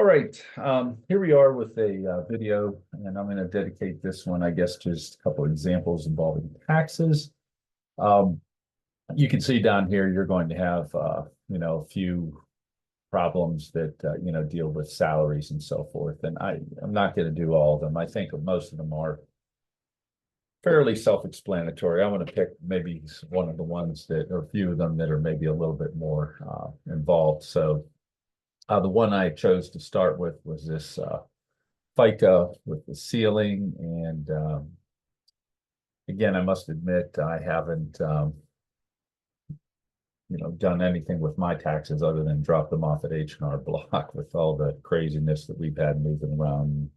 All right, here we are with a video, and I'm going to dedicate this one, I guess, to just a couple of examples involving taxes. Um, you can see down here, you're going to have, a few problems that, deal with salaries and so forth. And I'm not going to do all of them. I think most of them are fairly self-explanatory. I want to pick maybe one of the ones that, or a few of them that are maybe a little bit more involved. So the one I chose to start with was this FICA with the ceiling. And again, I must admit, I haven't, done anything with my taxes other than drop them off at H&R Block with all the craziness that we've had moving around,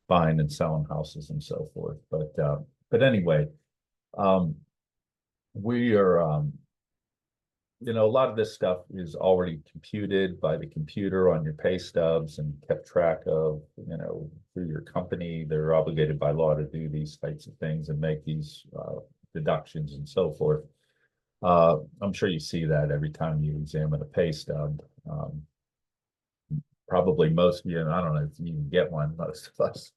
buying and selling houses and so forth. But anyway, we are, a lot of this stuff is already computed by the computer on your pay stubs and kept track of, through your company. They're obligated by law to do these types of things and make these deductions and so forth. I'm sure you see that every time you examine a pay stub. Probably most of you, and I don't know if you can get one, most of us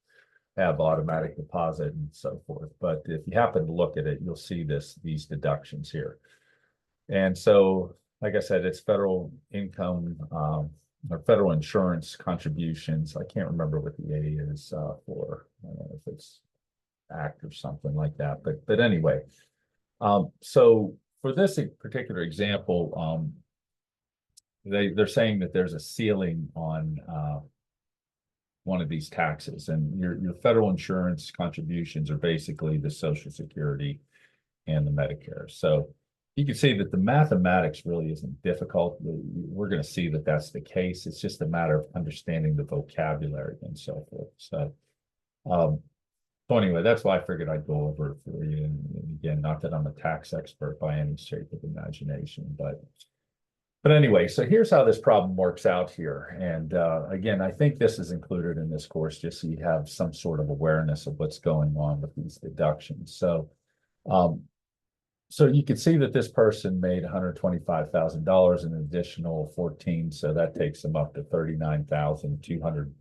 have automatic deposit and so forth. But if you happen to look at it, you'll see these deductions here. And so, like I said, it's federal income or federal insurance contributions. I can't remember what the A is for. I don't know if it's act or something like that. But anyway, so for this particular example, they're saying that there's a ceiling on one of these taxes, and your federal insurance contributions are basically the Social Security and the Medicare. So you can see that the mathematics really isn't difficult. We're going to see that that's the case. It's just a matter of understanding the vocabulary and so forth. So anyway, that's why I figured I'd go over it for you. And again, not that I'm a tax expert by any shape of imagination, but anyway, so here's how this problem works out here. And again, I think this is included in this course just so you have some sort of awareness of what's going on with these deductions. So you can see that this person made $125,000 an additional 14, so that takes them up to $39,200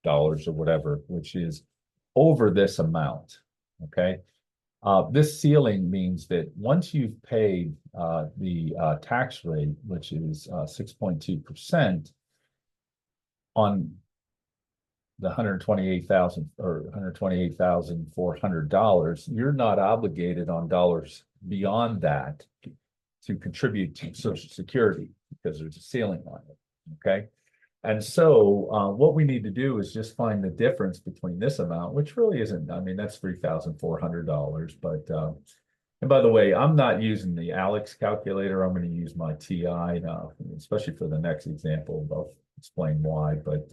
or whatever, which is over this amount. Okay. This ceiling means that once you've paid the tax rate, which is 6.2% on the $128,000 or $128,400, you're not obligated on dollars beyond that to contribute to Social Security because there's a ceiling on it. Okay. And so what we need to do is just find the difference between this amount, which really isn't, I mean, that's $3,400. But, and by the way, I'm not using the Alex calculator. I'm going to use my TI, especially for the next example. I'll explain why. But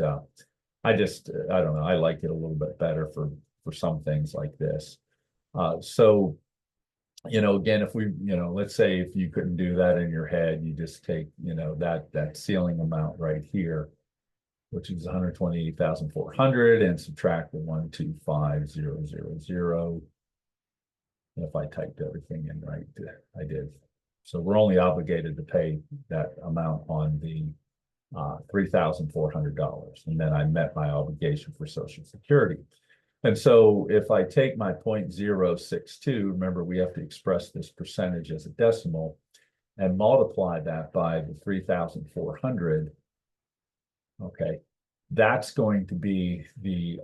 I don't know, I like it a little bit better for some things like this. So, again, if we, let's say if you couldn't do that in your head, you just take, that ceiling amount right here, which is 128,400, and subtract the 125,000. And if I typed everything in right, I did. So we're only obligated to pay that amount on the $3,400. And then I met my obligation for Social Security. And so if I take my 0.062, remember we have to express this percentage as a decimal, and multiply that by the 3,400, okay, that's going to be the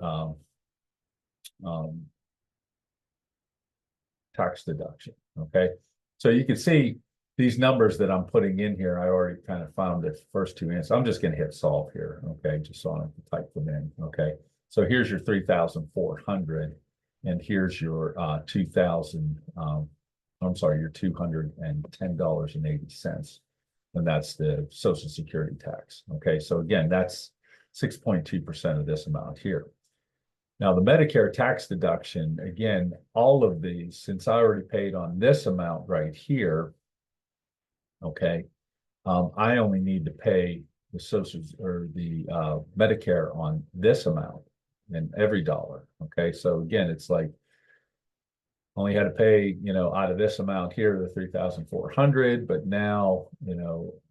tax deduction, okay? So you can see these numbers that I'm putting in here, I already kind of found the first two answers. I'm just going to hit solve here, okay, just so I don't have to type them in, okay? So here's your 3,400, and here's your your $210.80, and that's the Social Security tax. Okay, so again, that's 6.2% of this amount here. Now the Medicare tax deduction, again, all of these, since I already paid on this amount right here, okay, I only need to pay the social or the Medicare on this amount and every dollar. Okay, so again, it's like only had to pay, out of this amount here, the 3,400, but now,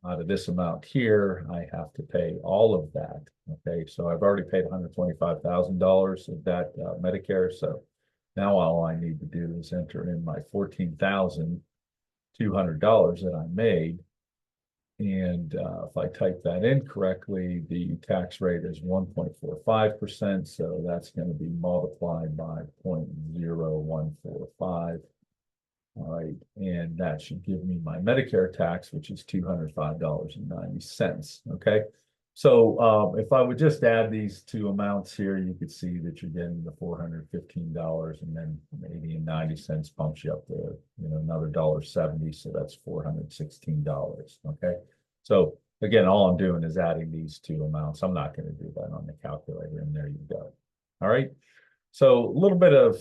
out of this amount here, I have to pay all of that. Okay, so I've already paid $125,000 of that Medicare. So now all I need to do is enter in my $14,200 that I made. And if I type that in correctly, the tax rate is 1.45%. So that's going to be multiplied by 0.0145. All right. And that should give me my Medicare tax, which is $205.90. Okay. So if I would just add these two amounts here, you could see that you're getting the $415, and then 80 and 90 cents pumps you up to, another $1.70. So that's $416. Okay. So again, all I'm doing is adding these two amounts. I'm not going to do that on the calculator, and there you go. All right. So a little bit of,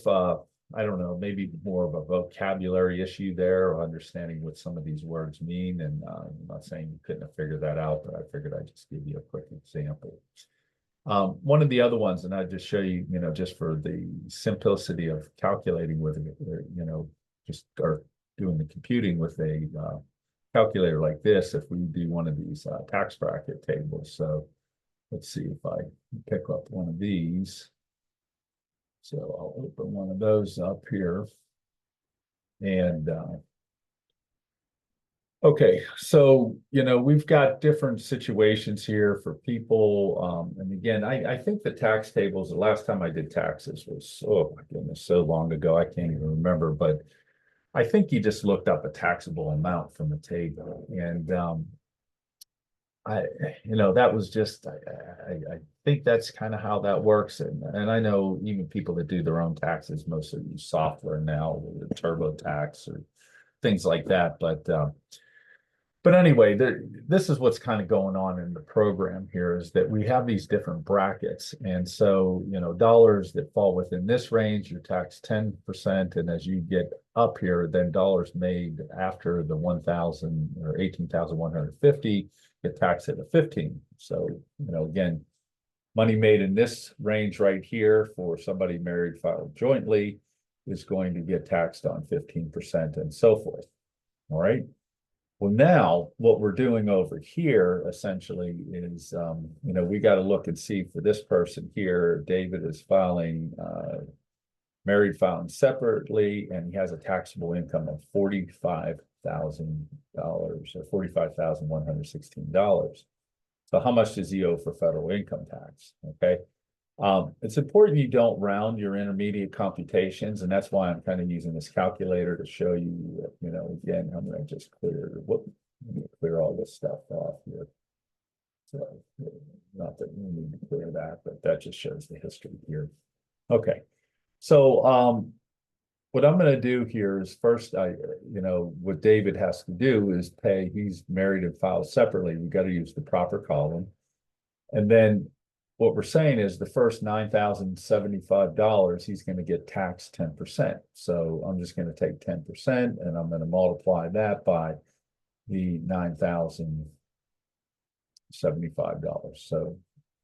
I don't know, maybe more of a vocabulary issue there, or understanding what some of these words mean. And I'm not saying you couldn't have figured that out, but I figured I'd just give you a quick example. One of the other ones, and I'd just show you, just for the simplicity of calculating with, just or doing the computing with a calculator like this, if we do one of these tax bracket tables. So let's see if I pick up one of these. So I'll open one of those up here. And okay, so, we've got different situations here for people. And again, I think the tax tables, the last time I did taxes was, oh my goodness, so long ago, I can't even remember. But I think you just looked up a taxable amount from the table. And that was just, I think that's kind of how that works. And I know even people that do their own taxes mostly use software now, with TurboTax or things like that. But anyway, this is what's kind of going on in the program here, is that we have these different brackets. And so, dollars that fall within this range, you're taxed 10%. And as you get up here, then dollars made after the 1,000 or 18,150 get taxed at a 15. So, again, money made in this range right here for somebody married filed jointly is going to get taxed on 15% and so forth. All right. Well, now what we're doing over here essentially is, we got to look and see for this person here, David is filing, married filing separately, and he has a taxable income of $45,000 or $45,116. So how much does he owe for federal income tax? Okay. It's important you don't round your intermediate computations, and that's why I'm kind of using this calculator to show you, again, I'm going to just clear all this stuff off here. So not that we need to clear that, but that just shows the history here. Okay. So what I'm going to do here is first, what David has to do is pay, he's married and filed separately. We've got to use the proper column. And then what we're saying is the first $9,075, he's going to get taxed 10%. So I'm just going to take 10% and I'm going to multiply that by the $9,075. So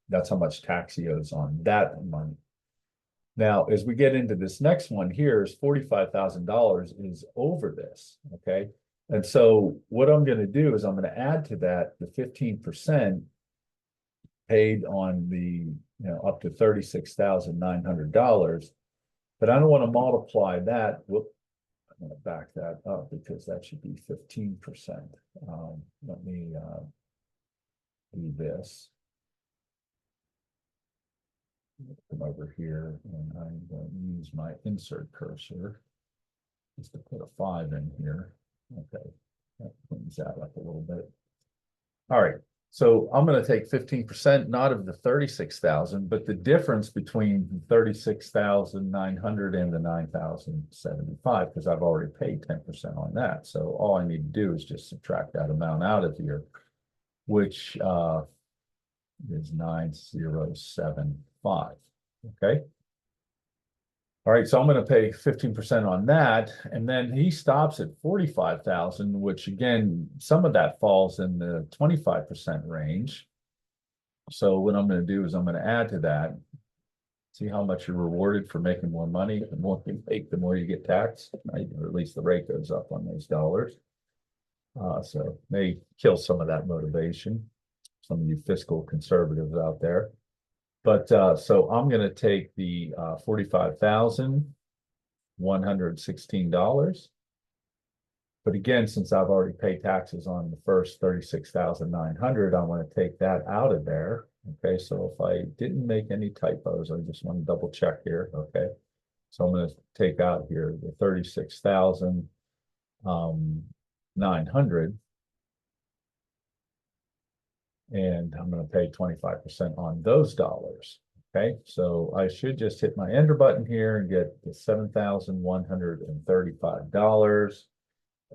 that's how much tax he owes on that money. Now, as we get into this next one here, is $45,000 is over this, okay? And so what I'm going to do is I'm going to add to that the 15% paid on the, up to $36,900. But I don't want to multiply that. Whoop, I'm going to back that up because that should be 15%. Let me do this. Come over here and I'm going to use my insert cursor just to put a 5 in here. Okay, that cleans that up a little bit. All right, so I'm going to take 15%, not of the 36,000, but the difference between the 36,900 and the 9,075, because I've already paid 10% on that. So all I need to do is just subtract that amount out of here, which is 9,075. Okay. All right, so I'm going to pay 15% on that, and then he stops at 45,000, which again, some of that falls in the 25% range. So what I'm going to do is I'm going to add to that See how much you're rewarded for making more money. The more you make, the more you get taxed, right? Or at least the rate goes up on those dollars. So may kill some of that motivation, some of you fiscal conservatives out there. But so I'm going to take the $45,116. But again, since I've already paid taxes on the first 36,900, I want to take that out of there. Okay, so if I didn't make any typos, I just want to double check here. Okay, so I'm going to take out here the 36,900, and I'm going to pay 25% on those dollars. Okay, so I should just hit my enter button here and get the $7,135.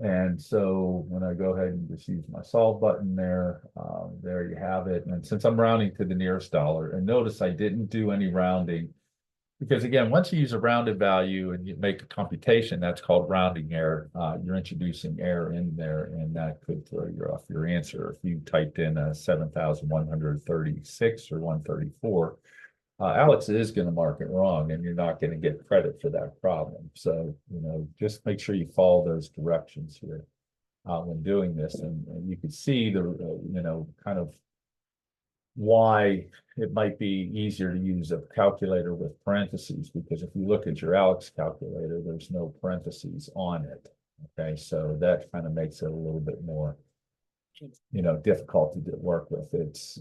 And so when I go ahead and just use my solve button there, there you have it. And since I'm rounding to the nearest dollar, and notice I didn't do any rounding, because again, once you use a rounded value and you make a computation, that's called rounding error. You're introducing error in there, and that could throw you off your answer. If you typed in a 7,136 or 134, Alex is going to mark it wrong, and you're not going to get credit for that problem. So, just make sure you follow those directions here when doing this. And you can see the, kind of why it might be easier to use a calculator with parentheses, because if you look at your Alex calculator, there's no parentheses on it. Okay, so that kind of makes it a little bit more, difficult to work with. It's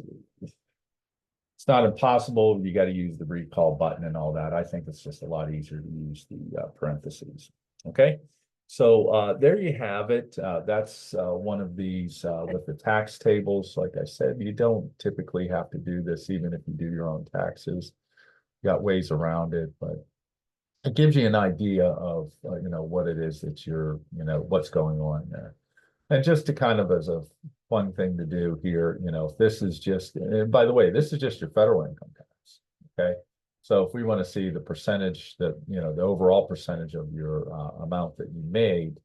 not impossible. You got to use the recall button and all that. I think it's just a lot easier to use the parentheses. Okay, so there you have it. That's one of these with the tax tables. Like I said, you don't typically have to do this, even if you do your own taxes. You got ways around it, but it gives you an idea of what it is that you're, what's going on there. And just to kind of as a fun thing to do here, if this is just, and by the way, this is just your federal income tax, okay? So if we want to see the percentage that, the overall percentage of your amount that you made,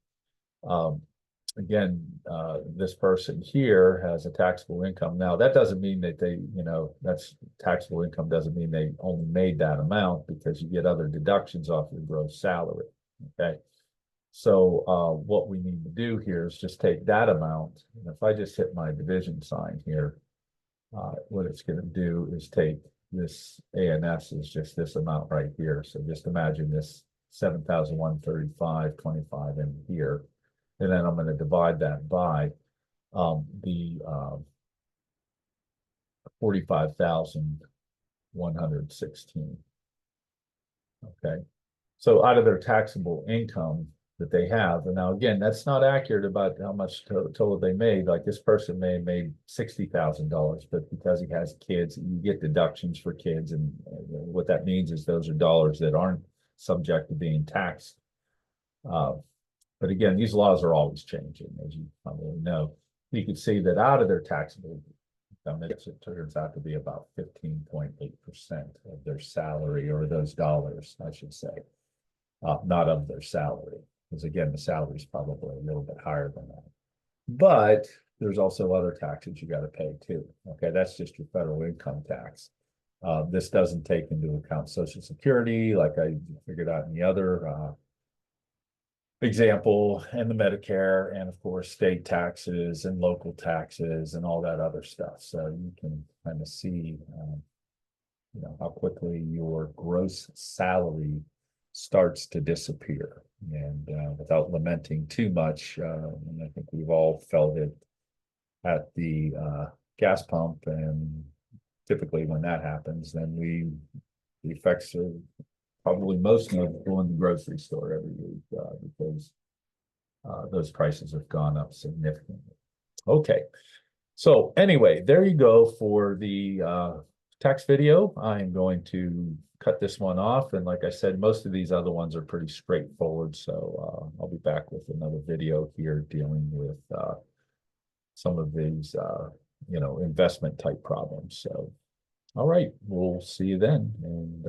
again, this person here has a taxable income. Now, that doesn't mean that they, that's taxable income doesn't mean they only made that amount, because you get other deductions off your gross salary, okay? So what we need to do here is just take that amount. And if I just hit my division sign here, what it's going to do is take this ANS is just this amount right here. So just imagine this 7,135.25 in here. And then I'm going to divide that by the 45,116. Okay. So out of their taxable income that they have. And now, again, that's not accurate about how much total they made. Like this person may have made $60,000, but because he has kids, you get deductions for kids. And what that means is those are dollars that aren't subject to being taxed. But again, these laws are always changing, as you probably know. You can see that out of their taxable income, it turns out to be about 15.8% of their salary, or those dollars, I should say, not of their salary. Because again, the salary is probably a little bit higher than that. But there's also other taxes you got to pay too. Okay, that's just your federal income tax. This doesn't take into account Social Security, like I figured out in the other example, and the Medicare, and of course, state taxes and local taxes and all that other stuff. So you can kind of see, how quickly your gross salary starts to disappear. And without lamenting too much, and I think we've all felt it at the gas pump, and typically when that happens, then the effects are probably most notable in the grocery store every week, because those prices have gone up significantly. Okay, so anyway, there you go for the tax video. I'm going to cut this one off, and like I said, most of these other ones are pretty straightforward, so I'll be back with another video here dealing with some of these investment type problems. So all right, we'll see you then, and